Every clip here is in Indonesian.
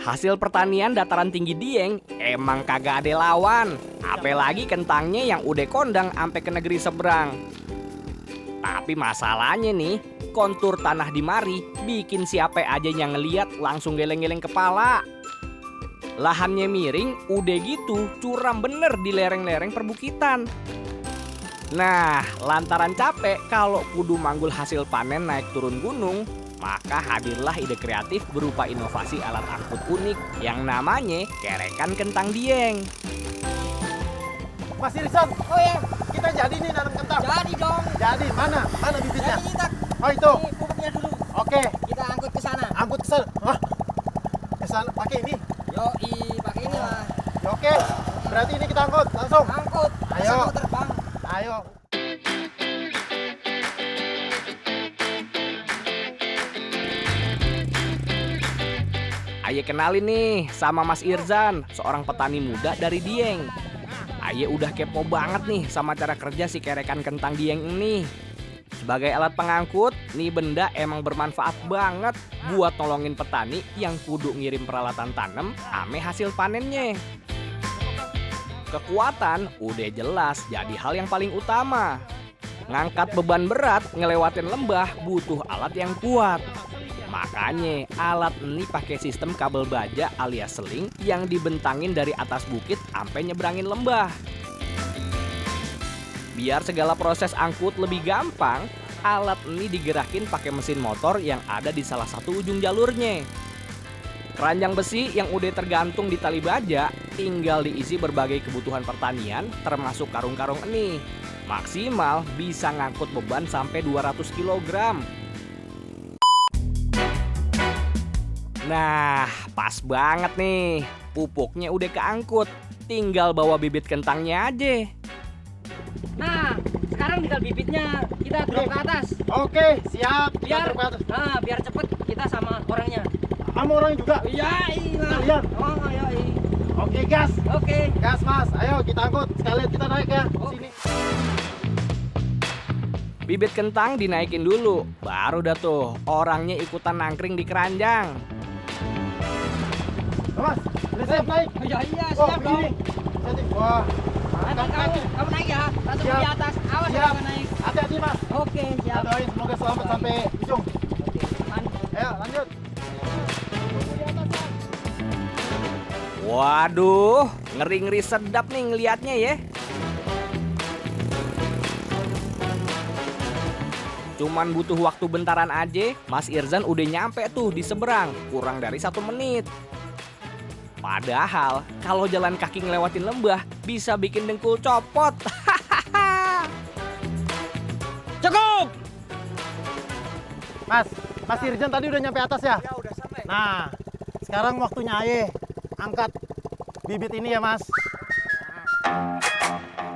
Hasil pertanian dataran tinggi Dieng emang kagak ada lawan. Apalagi kentangnya yang udah kondang sampai ke negeri seberang. Tapi masalahnya nih, kontur tanah di mari bikin siapa aja yang ngeliat langsung geleng-geleng kepala. Lahannya miring, udah gitu curam bener di lereng-lereng perbukitan. Nah, lantaran capek kalau kudu manggul hasil panen naik turun gunung, maka hadirlah ide kreatif berupa inovasi alat angkut unik yang namanya kerekan kentang Dieng. Mas Irsan, Oh ya, kita jadi nih nanam kentang. jadi dong. Jadi mana bibitnya? Jadi kita Oh itu. ini pupuknya dulu. Oke, Kita angkut ke sana. angkut ke sana. Hah? Ke sana pakai ini. Yoi, pakai ini lah. Ya, oke, berarti ini kita angkut langsung. Angkut. Ayo. Asal terbang. Ayo. Aye kenalin nih sama Mas Irzan, seorang petani muda dari Dieng. Aye udah kepo banget nih sama cara kerja si kerekan kentang Dieng ini. Sebagai alat pengangkut, nih benda emang bermanfaat banget buat nolongin petani yang kudu ngirim peralatan tanam ame hasil panennya. Kekuatan udah jelas jadi hal yang paling utama. Ngangkat beban berat ngelewatin lembah butuh alat yang kuat. Makanya alat ini pakai sistem kabel baja alias seling yang dibentangin dari atas bukit sampai nyebrangin lembah. Biar segala proses angkut lebih gampang, alat ini digerakin pakai mesin motor yang ada di salah satu ujung jalurnya. Keranjang besi yang udah tergantung di tali baja tinggal diisi berbagai kebutuhan pertanian termasuk karung-karung ini. Maksimal bisa ngangkut beban sampai 200 kg. Nah, pas banget nih. Pupuknya udah keangkut. Tinggal bawa bibit kentangnya aja. Nah, sekarang tinggal bibitnya kita drop ke atas. Oke, siap. Kita Biar truk ke atas. biar cepet kita sama orangnya. Kamu orang juga. Iya, iya. Kalian. Oh, iya, iya. Oke, gas. Oke. Gas, Mas. Ayo kita angkut. Sekalian kita naik ya. Sini. Bibit kentang dinaikin dulu. Baru dah tuh orangnya ikutan nangkring di keranjang. Mas, udah siap naik. Iya, iya, Oh, siap dong. begini. Siap. Wah. Nanti Angkat kaki. kamu naik ya. Satu Siap. di atas. Awas Siap. jangan naik. Hati-hati, Mas. Oke, Kita siap. doain semoga selamat sampai ujung. Oke, aman. Ayo, lanjut. Waduh, ngeri-ngeri sedap nih ngeliatnya ya. Cuman butuh waktu bentaran aja, Mas Irzan udah nyampe tuh di seberang, kurang dari 1 menit. Padahal, kalau jalan kaki ngelewatin lembah, bisa bikin dengkul copot. Cukup. Mas Irjan tadi udah nyampe atas ya? Ya udah sampai. Nah, sekarang waktunya Aye angkat bibit ini ya, Mas.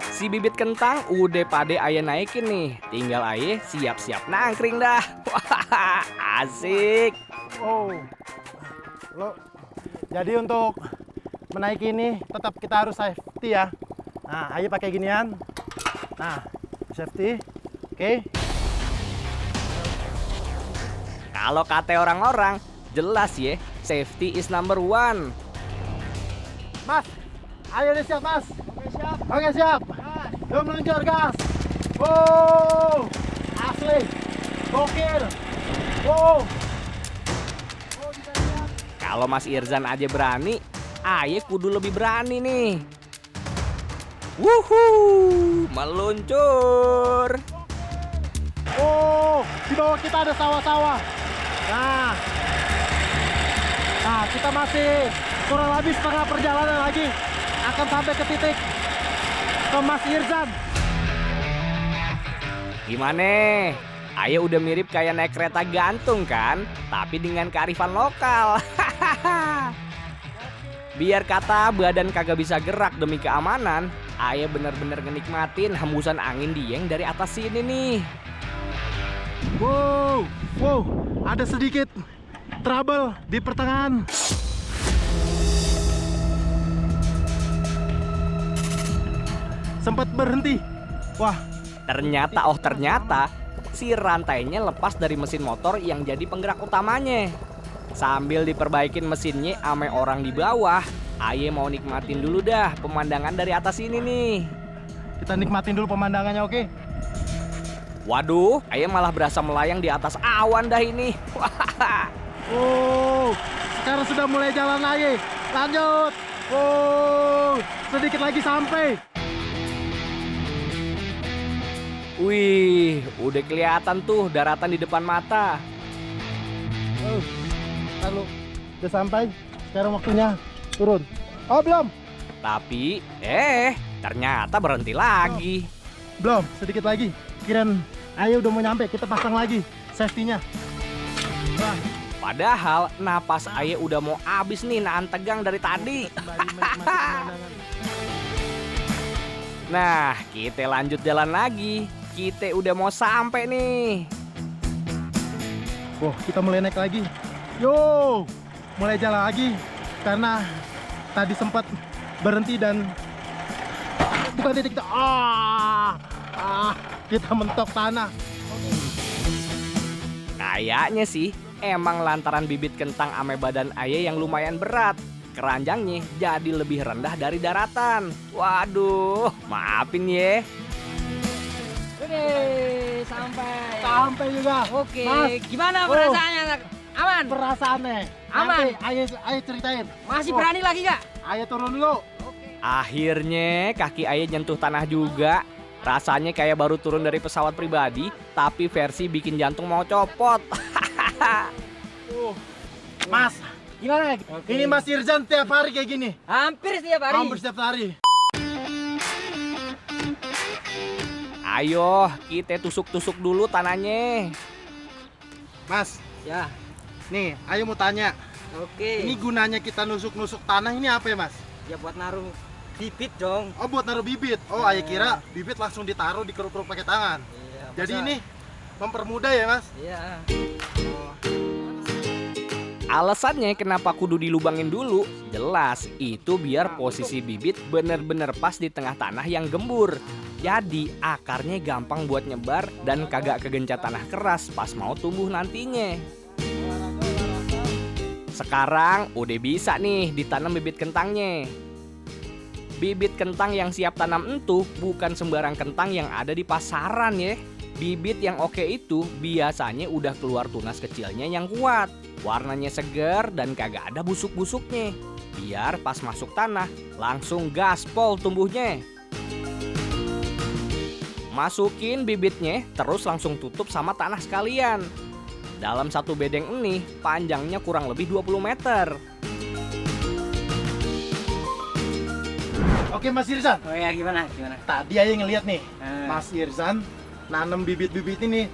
Si bibit kentang udah pade Aye naikin nih. Tinggal Aye siap-siap nangkring dah. Wah, asik. Oh. Lo jadi untuk menaiki ini tetap kita harus safety ya. Nah, Aye pakai ginian. Nah, safety. Oke. Kalau kata orang-orang, jelas ya, safety is number one. Mas, ayo udah siap, Mas. Oke, siap. Oke, siap. Yuk meluncur, gas. Wow. Asli. Gokil. Wow. Kalau Mas Irzan aja berani, Aye kudu lebih berani nih. Wuhuu, meluncur. Oh, di bawah kita ada sawah-sawah. Nah, kita masih kurang lebih setengah perjalanan lagi akan sampai ke titik ke Mas Irzan. Gimana? Aye udah mirip kayak naik kereta gantung kan? Tapi dengan kearifan lokal. Biar kata badan kagak bisa gerak demi keamanan, Aye bener-bener ngenikmatin hembusan angin Dieng dari atas sini nih. Wow, ada sedikit trouble di pertengahan. Sempat berhenti. Wah, Ternyata si rantainya lepas dari mesin motor yang jadi penggerak utamanya. Sambil diperbaikin mesinnya ame orang di bawah, Aye mau nikmatin dulu dah pemandangan dari atas ini nih. Kita nikmatin dulu pemandangannya, oke? Waduh, Aye malah berasa melayang di atas awan dah ini. Wah. Oh, sekarang sudah mulai jalan lagi. Lanjut. Oh, sedikit lagi sampai. Wih, udah kelihatan tuh daratan di depan mata. Lalu udah sampai. Sekarang waktunya turun. Oh, belum. Tapi, ternyata berhenti lagi. Belum, sedikit lagi. Kirain Ayo udah mau nyampe, kita pasang lagi safety-nya. Wah, Padahal napas Aye udah mau habis nih nahan tegang dari tadi. kembali menikmati pemandangan. Nah, kita lanjut jalan lagi. Kita udah mau sampai nih. Wah, kita mulai naik lagi. Yo, mulai jalan lagi. Karena tadi sempat berhenti dan bukan titik kita mentok tanah. Kayaknya sih emang lantaran bibit kentang ame badan Aye yang lumayan berat. Keranjangnya jadi lebih rendah dari daratan. Waduh, maafin ye. Oke, sampai. Sampai juga. Oke, Mas. gimana Oh. perasaannya? Aman? Perasaannya. Aman. Nanti Ayo ceritain. Masih Oh, berani lagi nggak? Ayo turun dulu. Akhirnya kaki Aye nyentuh tanah juga. Rasanya kayak baru turun dari pesawat pribadi, tapi versi bikin jantung mau copot. Mas, Gimana? ini Mas Irzan tiap hari kayak gini. Hampir setiap hari. Hampir setiap hari. Ayo, kita tusuk-tusuk dulu tanahnya. Mas, Ya, nih, ayo mau tanya. oke. Ini gunanya kita nusuk-nusuk tanah ini apa ya, Mas? Ya buat naruh bibit dong. Oh, buat naruh bibit. Oh, ayo kira bibit langsung ditaruh dikeruk-keruk pakai tangan. Iya, Jadi masa- ini mempermudah ya, Mas? Iya. Alasannya kenapa kudu dilubangin dulu? Jelas, itu biar posisi bibit bener-bener pas di tengah tanah yang gembur. Jadi akarnya gampang buat nyebar dan kagak kegencet tanah keras pas mau tumbuh nantinya. Sekarang udah bisa nih ditanam bibit kentangnya. Bibit kentang yang siap tanam itu bukan sembarang kentang yang ada di pasaran ya. Bibit yang oke itu biasanya udah keluar tunas kecilnya yang kuat. Warnanya segar dan kagak ada busuk-busuknya. Biar pas masuk tanah langsung gaspol tumbuhnya. Masukin bibitnya terus langsung tutup sama tanah sekalian. Dalam satu bedeng ini panjangnya kurang lebih 20 meter. Oke, Mas Irzan. Oh ya, gimana? Gimana? Tadi aja ngeliat nih, Ah. Mas Irzan nanam bibit-bibit ini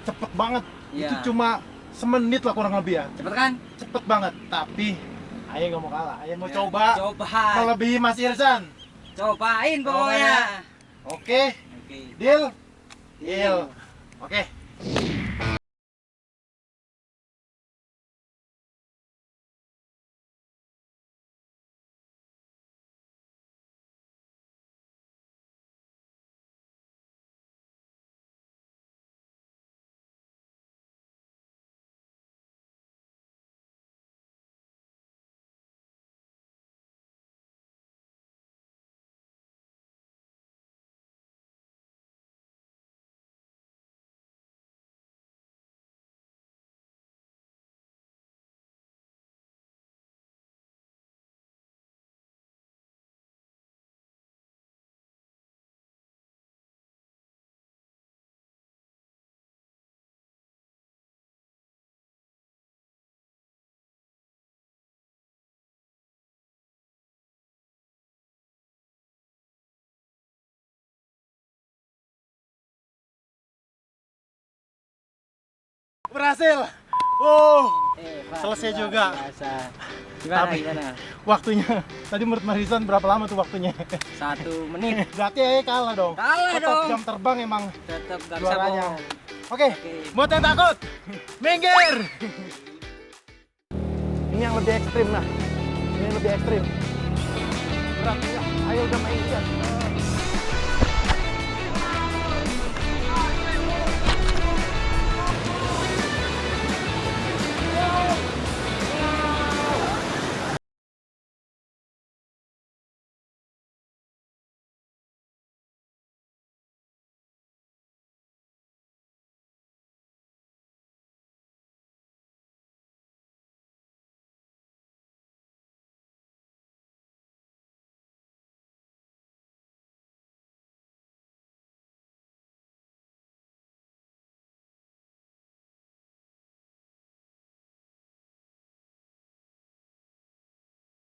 cepet banget. Iya. Itu cuma semenit lah kurang lebih ya. Cepet kan? Cepet banget. Tapi Ayo nggak mau kalah. Ayo mau Ya, coba Coba. melebihi Mas Irzan. Cobain Pokoknya. pokoknya. Oke, Oke. deal? Deal. Oke. Berhasil. Oh, selesai luar juga. biasa. Gimana? Tapi- Gimana? waktunya. Tadi menurut Mas Irzan berapa lama tuh waktunya? 1 menit. Berarti Ayo kalah dong. Kalah Tetap dong. jam terbang emang Tetap gak bisa juaranya. bohong. Oke, Oke. buat yang takut, minggir. Ini yang lebih ekstrim nah. Ini yang lebih ekstrim. Berat ya. Ayo udah main ya.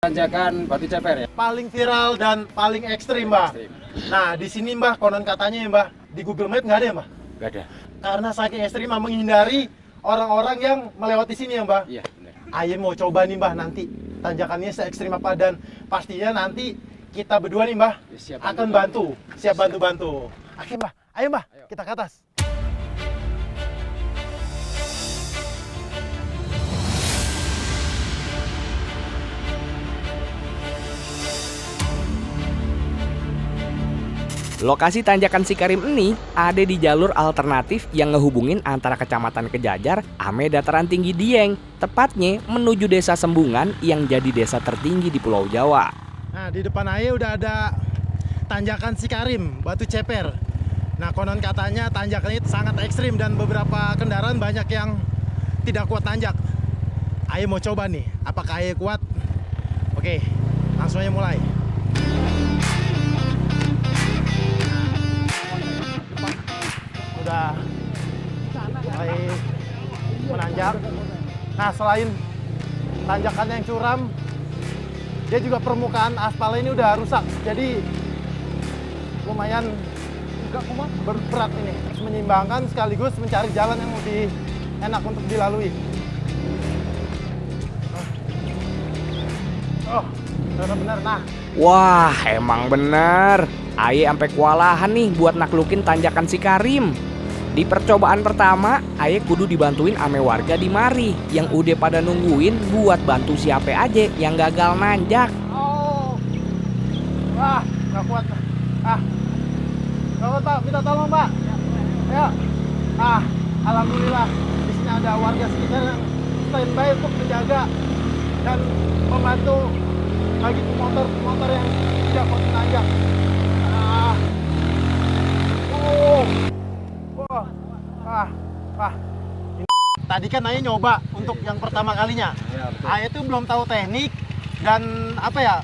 Tanjakan Batu Ceper ya. Paling viral dan paling ekstrim, Mbah. Ekstrim. Nah, di sini Mbah, konon katanya ya Mbah, di Google Map nggak ada ya Mbah? Gak ada. Karena saking ekstrim menghindari orang-orang yang melewati sini ya Mbah. Iya, benar. Ayo mau coba nih Mbah nanti tanjakannya se ekstrim apa, dan pastinya nanti kita berdua nih Mbah Ya, siap akan bantu, siap bantu-bantu. Oke Mbah, ayo Mbah, Ayo. kita ke atas. Lokasi tanjakan Sikarim ini ada di jalur alternatif yang ngehubungin antara Kecamatan Kejajar ame dataran tinggi Dieng, tepatnya menuju Desa Sembungan yang jadi desa tertinggi di Pulau Jawa. Nah, di depan Aye udah ada tanjakan Sikarim, Batu Ceper. Nah, konon katanya tanjakan ini sangat ekstrim dan beberapa kendaraan banyak yang tidak kuat tanjak. Aye mau coba nih, apakah Aye kuat? Oke, langsung aja mulai. Udah mulai menanjak. Nah, selain tanjakan yang curam, dia juga permukaan aspal ini udah rusak, jadi lumayan berat ini. Harus menyeimbangkan sekaligus mencari jalan yang lebih enak untuk dilalui. Oh, benar-benar. Nah, Wah, emang bener. Aye sampai kewalahan nih buat naklukin tanjakan Sikarim. Di percobaan pertama, Aye kudu dibantuin ame warga di mari yang udah pada nungguin buat bantu siapa aja yang gagal nanjak. oh, wah, nggak kuat. Nggak kuat Pak, minta tolong Pak. Ya, alhamdulillah di sini ada warga sekitar yang standby untuk menjaga dan membantu bagi motor yang tidak kuat menanjak. Tadi kan Aye nyoba untuk yang pertama kalinya. Iya, betul. Aye tuh belum tahu teknik dan apa ya,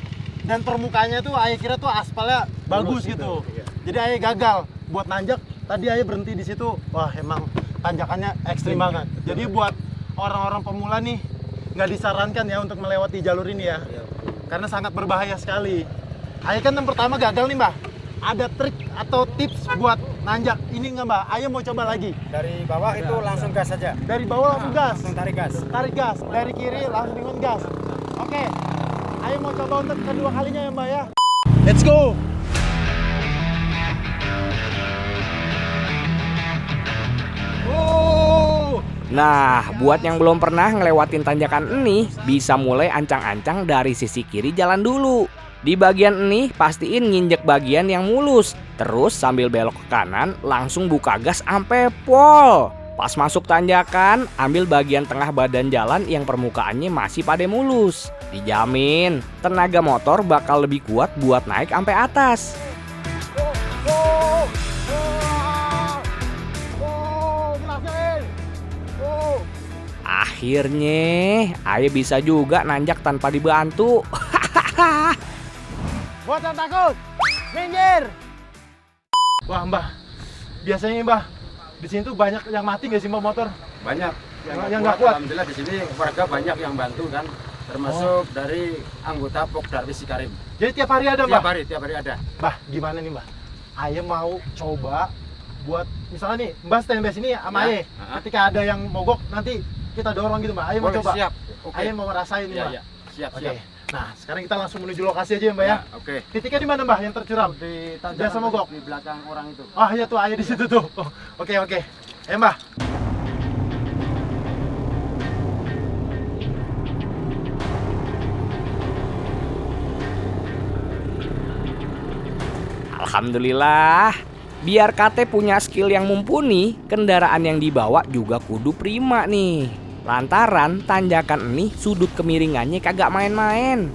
dan permukaannya tuh Aye kira tuh aspalnya bagus gitu. Iya. Jadi Aye gagal buat nanjak. Tadi Aye berhenti di situ. Wah, emang tanjakannya ekstrim banget. Jadi buat orang-orang pemula nih nggak disarankan ya untuk melewati jalur ini ya, karena sangat berbahaya sekali. Aye kan yang pertama gagal nih Mbah. Ada trik atau tips buat nanjak ini nggak Mbah? Aye mau coba lagi. Dari bawah itu langsung gas saja. Dari bawah langsung gas. Langsung tarik gas. Tarik gas. Dari kiri langsung dengan gas. Oke. Ayo mau coba untuk kedua kalinya ya Mbak ya. Let's go. Nah, buat yang belum pernah ngelewatin tanjakan ini, bisa mulai ancang-ancang dari sisi kiri jalan dulu. Di bagian ini, pastiin nginjek bagian yang mulus. Terus sambil belok ke kanan, langsung buka gas sampai pol. Pas masuk tanjakan, ambil bagian tengah badan jalan yang permukaannya masih pada mulus. Dijamin, tenaga motor bakal lebih kuat buat naik sampai atas. Akhirnya, Aye bisa juga nanjak tanpa dibantu. Buat yang takut, minggir. Wah Mbah, biasanya Mbah, di sini tuh banyak yang mati nggak sih Mbah motor? Banyak Yang nggak kuat. Alhamdulillah di sini warga banyak yang bantu kan, termasuk dari anggota Pokdarwis Sikarim. Jadi tiap hari ada Mbah? Tiap hari ada. Mbah, gimana nih Mbah? Aye mau coba buat, misalnya nih, Mbah standby sini sama Aye. Ketika ada yang mogok, nanti kita dorong gitu Mbah. Aye mau coba? Siap. Oke. Aye mau ngerasain nih Mbah. Iya. Siap, Oke. siap. Nah, sekarang kita langsung menuju lokasi aja ya Mbah ya. Oke. Titiknya di mana Mbah yang tercuram? Di Biasa mogok. di belakang orang itu. Ah iya tuh, Aye di situ tuh. Oh, oke. Ayo Mbah. Alhamdulillah, biar KT punya skill yang mumpuni, kendaraan yang dibawa juga kudu prima nih. Lantaran tanjakan ini sudut kemiringannya kagak main-main.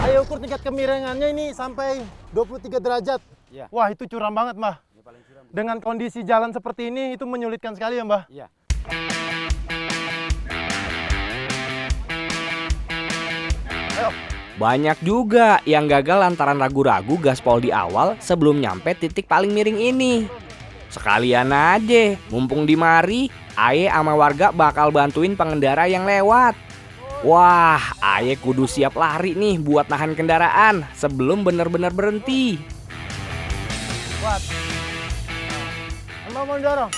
Ayo ukur tingkat kemiringannya ini sampai 23 derajat. Iya. Wah, itu curam banget Mbah. Ini paling curam. Dengan kondisi jalan seperti ini, itu menyulitkan sekali ya Mbah. Iya. Ayo, Banyak juga yang gagal lantaran ragu-ragu gaspol di awal sebelum nyampe titik paling miring ini. Sekalian aja, mumpung di mari, Aye sama warga bakal bantuin pengendara yang lewat. Wah, Aye kudu siap lari nih buat nahan kendaraan sebelum bener-bener berhenti. Kuat. Mau dorong.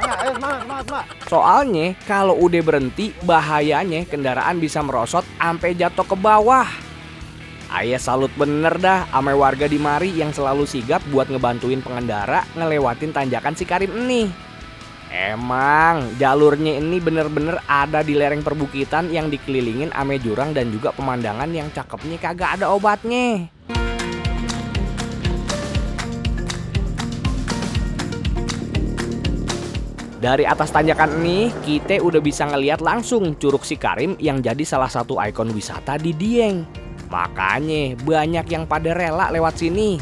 Nah, ayo semangat. Soalnya kalau udah berhenti, bahayanya kendaraan bisa merosot sampai jatuh ke bawah. Aye salut bener dah sama warga di mari yang selalu sigap buat ngebantuin pengendara ngelewatin tanjakan Sikarim ini. Emang jalurnya ini bener-bener ada di lereng perbukitan yang dikelilingin ame jurang dan juga pemandangan yang cakepnya kagak ada obatnya. Dari atas tanjakan ini, kita udah bisa ngeliat langsung Curug Sikarim yang jadi salah satu ikon wisata di Dieng. Makanya banyak yang pada rela lewat sini.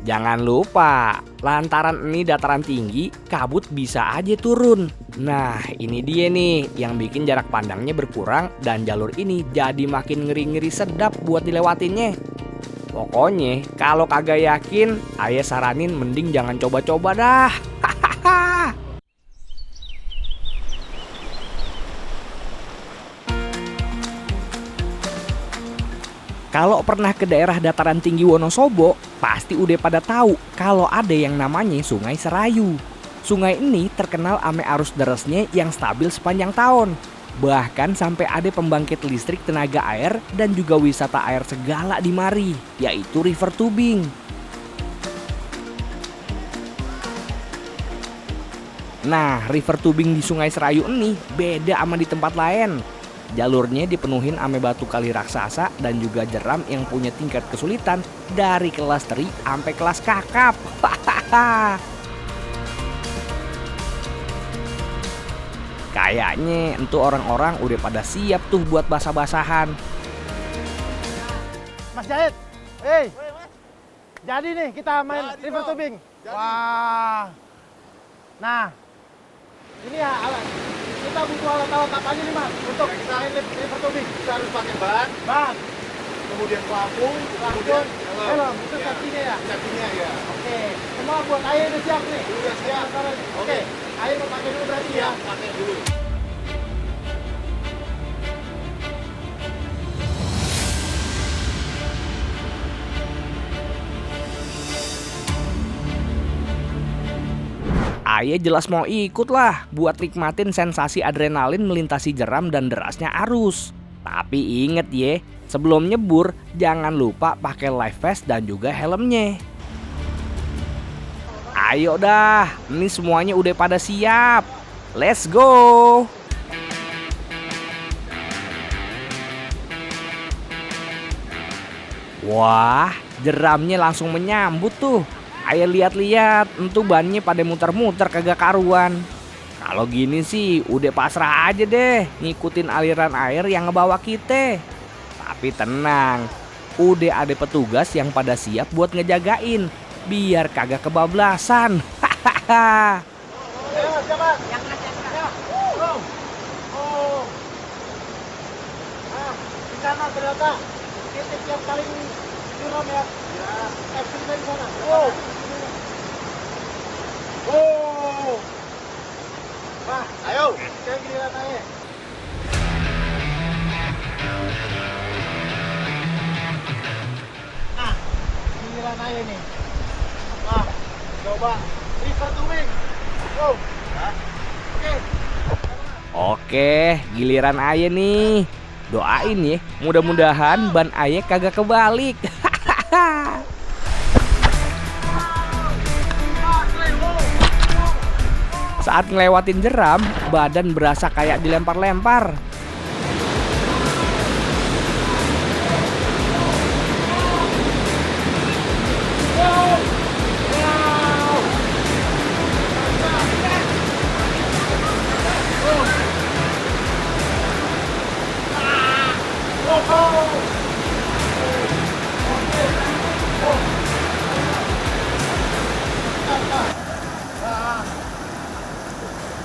Jangan lupa, lantaran ini dataran tinggi, kabut bisa aja turun. Nah, ini dia nih yang bikin jarak pandangnya berkurang dan jalur ini jadi makin ngeri-ngeri sedap buat dilewatinnya. Pokoknya kalau kagak yakin, Aye saranin mending jangan coba-coba dah. Hahaha. Kalau pernah ke daerah dataran tinggi Wonosobo, pasti udah pada tahu kalau ada yang namanya Sungai Serayu. Sungai ini terkenal ame arus derasnya yang stabil sepanjang tahun. Bahkan sampai ada pembangkit listrik tenaga air dan juga wisata air segala di mari, yaitu river tubing. Nah, river tubing di Sungai Serayu ini beda sama di tempat lain. Jalurnya dipenuhin ame batu kali raksasa dan juga jeram yang punya tingkat kesulitan dari kelas teri sampai kelas kakap. Kayaknya entu orang-orang udah pada siap tuh buat basah-basahan. Mas Jahit, hey, jadi nih kita main river tubing. Wah, nah ini ya alat. Kita butuh alat-alat apa aja nih Mas untuk main river tubing? Kita harus pakai ban, kemudian pelampung, kemudian helm, itu safety-nya ya? Safety-nya ya. Oke, semua buat Aye udah siap nih? Udah siap. Oke, Aye mau pakai dulu berarti ya? Pakai dulu. Aye jelas mau ikut lah buat nikmatin sensasi adrenalin melintasi jeram dan derasnya arus. Tapi inget ya, sebelum nyebur jangan lupa pakai life vest dan juga helmnya. Ayo dah, ini semuanya udah pada siap. Let's go! Wah, jeramnya langsung menyambut tuh. Ayo lihat-lihat, entu bannya pada muter-muter kagak karuan. Kalau gini sih udah pasrah aja deh ngikutin aliran air yang ngebawa kita. Tapi tenang, udah ada petugas yang pada siap buat ngejagain biar kagak kebablasan. Hahaha. Di sana ternyata titik yang paling curam ya. Ekstrim di sana. Nah, ayo, kita giliran Aye. Nah, giliran Aye nih. Nah, coba river tubing. Go. Oke. Oke, giliran Aye nih. Doain ya, mudah-mudahan ban Aye kagak kebalik. Saat ngelewatin jeram, badan berasa kayak dilempar-lempar.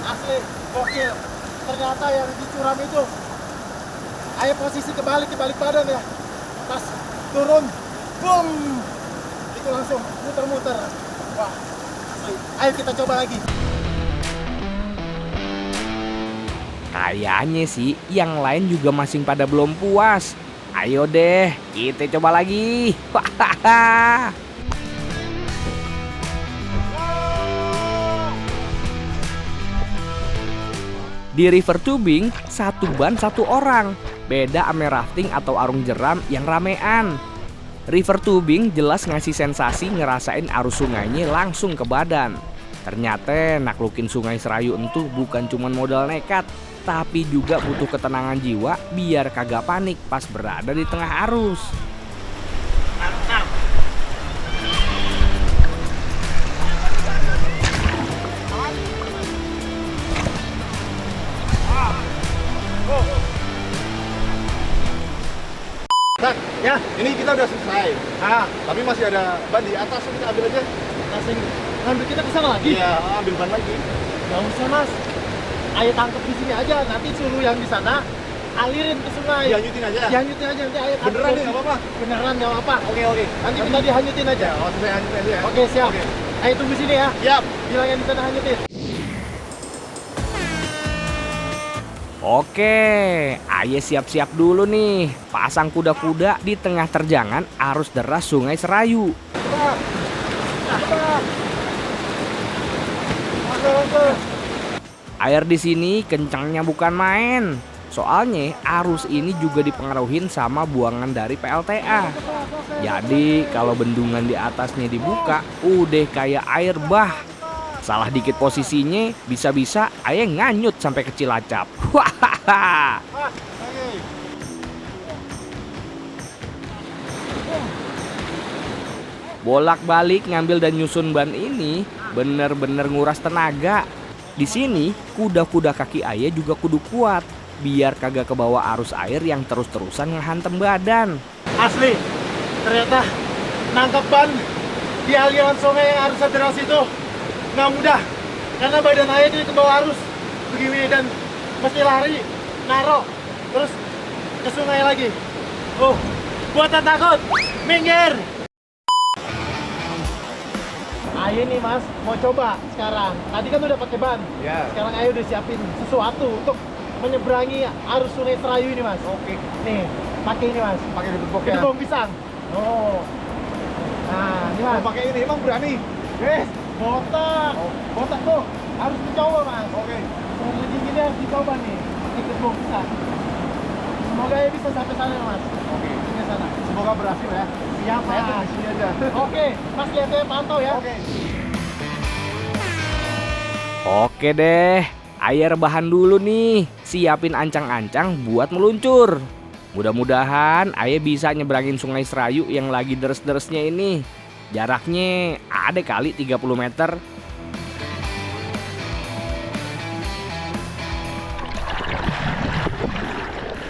Asli, gokil. ternyata yang dicuram itu air posisi kebalik badan ya. Pas turun, boom, itu langsung muter-muter. Wah, asli. Ayo kita coba lagi. Kayaknya sih yang lain juga masih pada belum puas. Ayo deh, kita coba lagi. Di river tubing, satu ban satu orang. Beda ame rafting atau arung jeram yang ramean. River tubing jelas ngasih sensasi ngerasain arus sungainya langsung ke badan. Ternyata naklukin sungai Serayu entuh bukan cuma modal nekat, tapi juga butuh ketenangan jiwa biar kagak panik pas berada di tengah arus. Nah, ya, ini kita udah selesai. Tapi masih ada ban di atas, kita ambil aja. Langsung ngambil kita ke sana lagi. Iya, ambil ban lagi. Gak usah mas, ayo tangkap di sini aja. Nanti suruh yang di sana alirin ke sungai. Dihanyutin aja. Dihanyutin aja nanti ayo. Beneran nih, nggak apa-apa. Beneran nggak apa-apa. Oke. Nanti kita dihanyutin aja. Oh, saya hanyutin aja ya. Oke siap. Oke. Ayo tunggu sini ya. Siap. Bilang yang di sana hanyutin. Oke, ayo siap-siap dulu nih. Pasang kuda-kuda di tengah terjangan arus deras Sungai Serayu. Air di sini kencangnya bukan main. Soalnya arus ini juga dipengaruhin sama buangan dari PLTA. Jadi kalau bendungan di atasnya dibuka, udah kayak air bah. Salah dikit posisinya, bisa-bisa air nganyut sampai ke Cilacap. Wahaha. Bolak-balik ngambil dan nyusun ban ini bener-bener nguras tenaga. Di sini kuda-kuda kaki ayah juga kudu kuat biar kagak kebawa arus air yang terus-terusan ngehantem badan. Asli, ternyata nangkap ban di aliran sungai yang arusnya deras itu nggak mudah. Karena badan ayah itu kebawa arus begini dan mesti lari, naro, terus ke sungai lagi. Buatan takut, minggir! Ayah nih mas, mau coba sekarang. Tadi kan udah pakai ban. Ya. Sekarang ayah udah siapin sesuatu untuk menyeberangi arus sungai Serayu ini mas. Oke. Nih, pakai ini mas. Pakai gedebok ya. Gedebong pisang. Oh. Nah, ini mas. Pakai ini emang berani. Yes, botak. Botak tuh harus dicoba mas. Oke. Strategi gini harus dicoba nih. Pakai gedebong pisang. Semoga ya bisa sampai sana mas. Oke. Sampai sana. Semoga berhasil ya. Siap Saya tuh mas. di sini aja. Oke, mas lihatnya pantau ya. Oke. Oke deh, air rebahan dulu nih. Siapin ancang-ancang buat meluncur. Mudah-mudahan ayah bisa nyebrangin Sungai Serayu yang lagi deres-deresnya ini. Jaraknya ada kali 30 meter.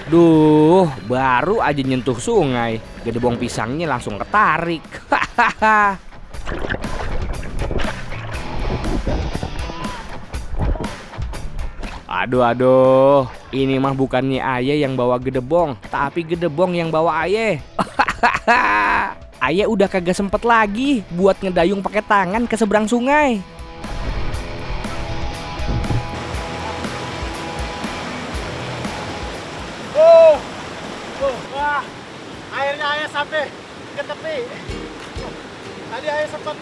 Duh, baru aja nyentuh sungai, gedebong pisangnya langsung ketarik. Hahaha. Aduh, ini mah bukannya ayah yang bawa gedebong, tapi gedebong yang bawa ayah. Ayah udah kagak sempet lagi buat ngedayung pakai tangan ke seberang sungai. Wah, airnya ayah sampai ke tepi. Tadi ayah sempat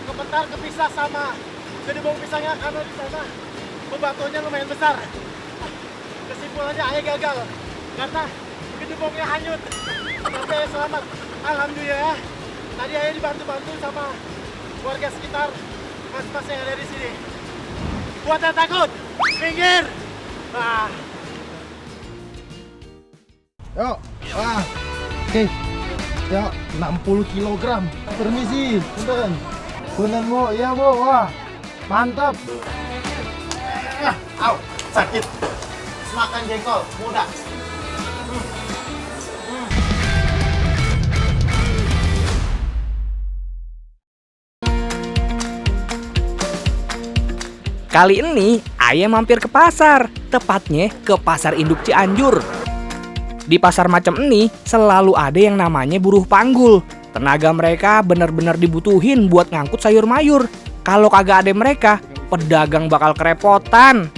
kebentar kepisah sama gedebong pisangnya karena di sana bebatuannya lumayan besar. Kesimpulannya ayah gagal karena gedebongnya hanyut. Tapi ayah selamat, alhamdulillah. Tadi ayah dibantu-bantu sama warga sekitar, mas-mas yang ada di sini. Buat yang takut, minggir. Yuk. Oke, ya 60 kg. Permisi, punten. Punten bu, iya bu, wah mantap. Au, sakit. Makan jengkol, mudah. Kali ini Ayah mampir ke pasar, tepatnya ke Pasar Induk Cianjur. Di pasar macam ini selalu ada yang namanya buruh panggul. Tenaga mereka benar-benar dibutuhin buat ngangkut sayur mayur. Kalau kagak ada mereka, pedagang bakal kerepotan.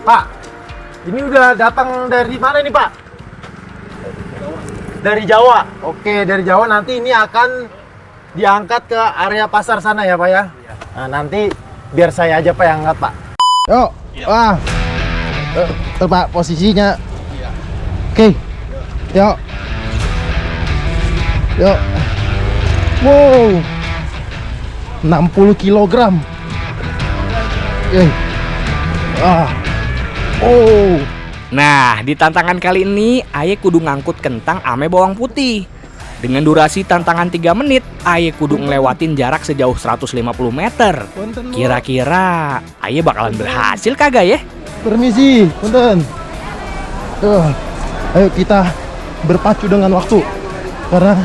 Pak, ini udah datang dari mana nih Pak? Dari Jawa. Oke, dari Jawa nanti ini akan diangkat ke area pasar sana ya Pak ya? Nah, nanti biar saya aja Pak yang angkat Pak. Yuk, wah. Pak, posisinya. Oke, yuk. Yuk. Wow. 60 kilogram. Oh. Nah, di tantangan kali ini, Aye kudu ngangkut kentang ame bawang putih. Dengan durasi tantangan 3 menit, Aye kudu ngelewatin jarak sejauh 150 meter. Kira-kira Aye bakalan berhasil kagak ya? Permisi, punten. Ayo kita berpacu dengan waktu. Karena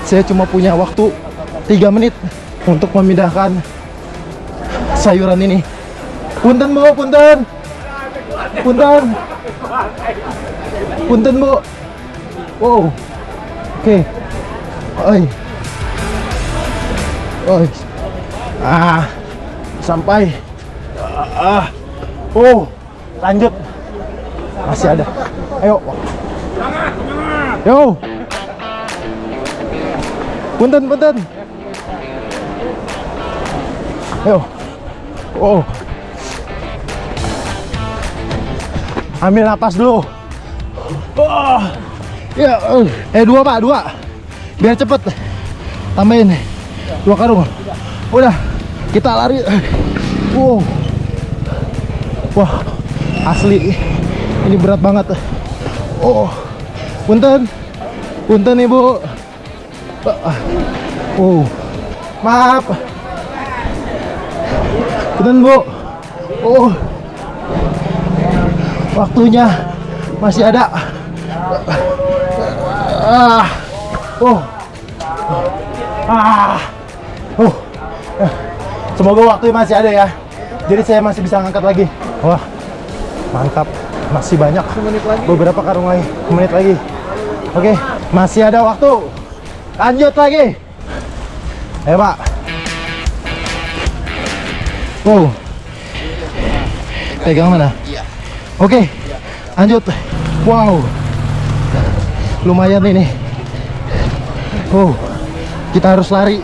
saya cuma punya waktu 3 menit untuk memindahkan sayuran ini. Punten Bu, punten. Punten. Punten Bu. Wow. Oke. Oi. Oi. Sampai. Oh, lanjut. Masih ada. Ayo. Yo. Punten, punten. Ayo. Oh. Ambil napas dulu. Oh. Ya, 2 Pak, 2. Biar cepet. Tambahin 2 karung. Udah, kita lari. Wow. Wah, asli. Ini berat banget. Oh. Punten. Punten Ibu. Oh. Maaf. Punten Bu. Oh. Waktunya masih ada. Semoga waktunya masih ada ya. Jadi saya masih bisa ngangkat lagi. Wah, mantap. Masih banyak. Beberapa karung lagi. Menit lagi. Oke, masih ada waktu. Lanjut lagi. Ayo Pak. Wow. Pegang mana? Oke, lanjut. Wow, lumayan ini. Oh, kita harus lari.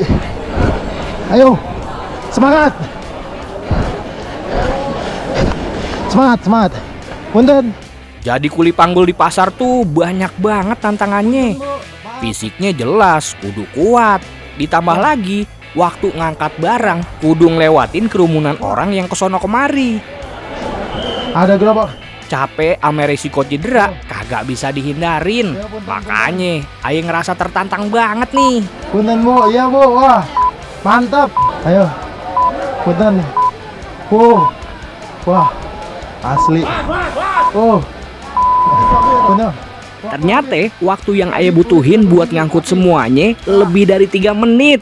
Ayo, semangat. Semangat, semangat. Punten. Jadi kuli panggul di pasar tuh banyak banget tantangannya. Fisiknya jelas, kudu kuat. Ditambah lagi, waktu ngangkat barang, kudu ngelewatin kerumunan orang yang kesono kemari. Ada gerobak. Capek ame resiko cedera kagak bisa dihindarin. Makanya Aye ngerasa tertantang banget nih. Punten Bu, iya Bu. Wah, mantap. Ayo, punten. Wah, asli. Punten. Ternyata waktu yang Aye butuhin buat ngangkut semuanya lebih dari 3 menit.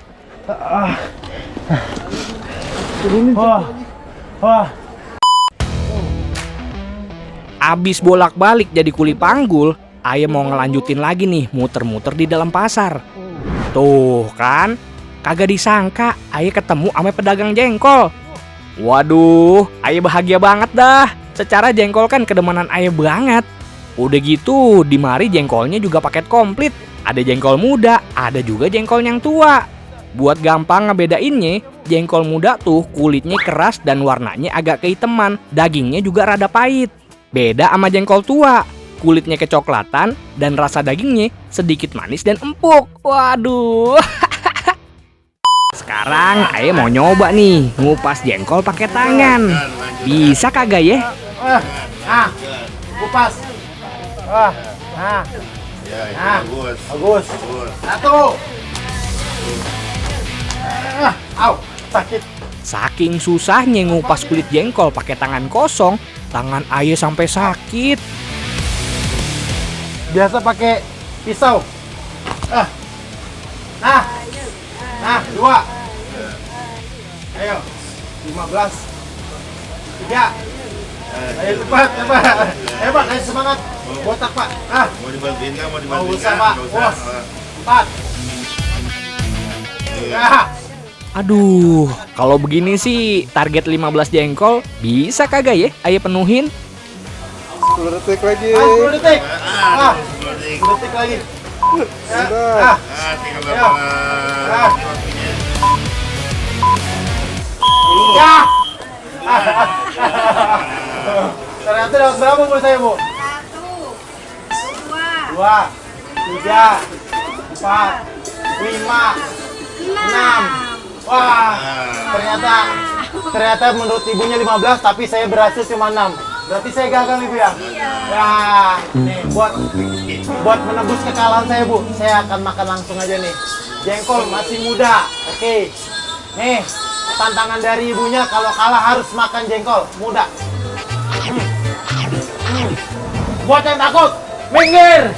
Wah. Abis bolak-balik jadi kuli panggul, Aye mau ngelanjutin lagi nih muter-muter di dalam pasar. Tuh kan, kagak disangka Aye ketemu ame pedagang jengkol. Waduh, Aye bahagia banget dah. Secara jengkol kan kedemanan Aye banget. Udah gitu, di mari jengkolnya juga paket komplit. Ada jengkol muda, ada juga jengkol yang tua. Buat gampang ngebedainnya, jengkol muda tuh kulitnya keras dan warnanya agak kehitaman. Dagingnya juga rada pahit. Beda sama jengkol tua, kulitnya kecoklatan dan rasa dagingnya sedikit manis dan empuk. Waduh. Sekarang Aye mau nyoba nih ngupas jengkol pakai tangan. Bisa kagak ya? Kupas. Bagus. Bagus. Satu. Au, sakit. Saking susahnya ngupas kulit jengkol pakai tangan kosong, tangan Aye sampai sakit. Biasa pakai pisau. Nah. Nah, 2. Ayo. 15. 3. Ayo cepat. Hebat, ayo semangat. Botak, Pak. Ah. Mau dibantuin nggak? Mau Nggak dibantuin usah, nggak? Pak. Nggak usah. Bos. 4. Ya. Aduh, kalau begini sih target 15 jengkol bisa kagak ya? Ayo penuhin. 10 detik lagi. 10 detik. Ah, 10 detik. 10 detik lagi. Ya. Udah. Ah. Tinggal Ayo. berapa? Ah. Waktunya. Ya. Ternyata dapat berapa Bu saya, Bu? 1, 2, 2, 3, 4, 5, 6. Wah, ternyata menurut ibunya 15 tapi saya berhasil cuma 6. Berarti saya gagal Ibu ya? Ya, nih buat menebus kekalahan saya Bu, saya akan makan langsung aja nih. Jengkol masih muda. Oke. Nih, tantangan dari ibunya kalau kalah harus makan jengkol muda. Buat yang takut, minggir.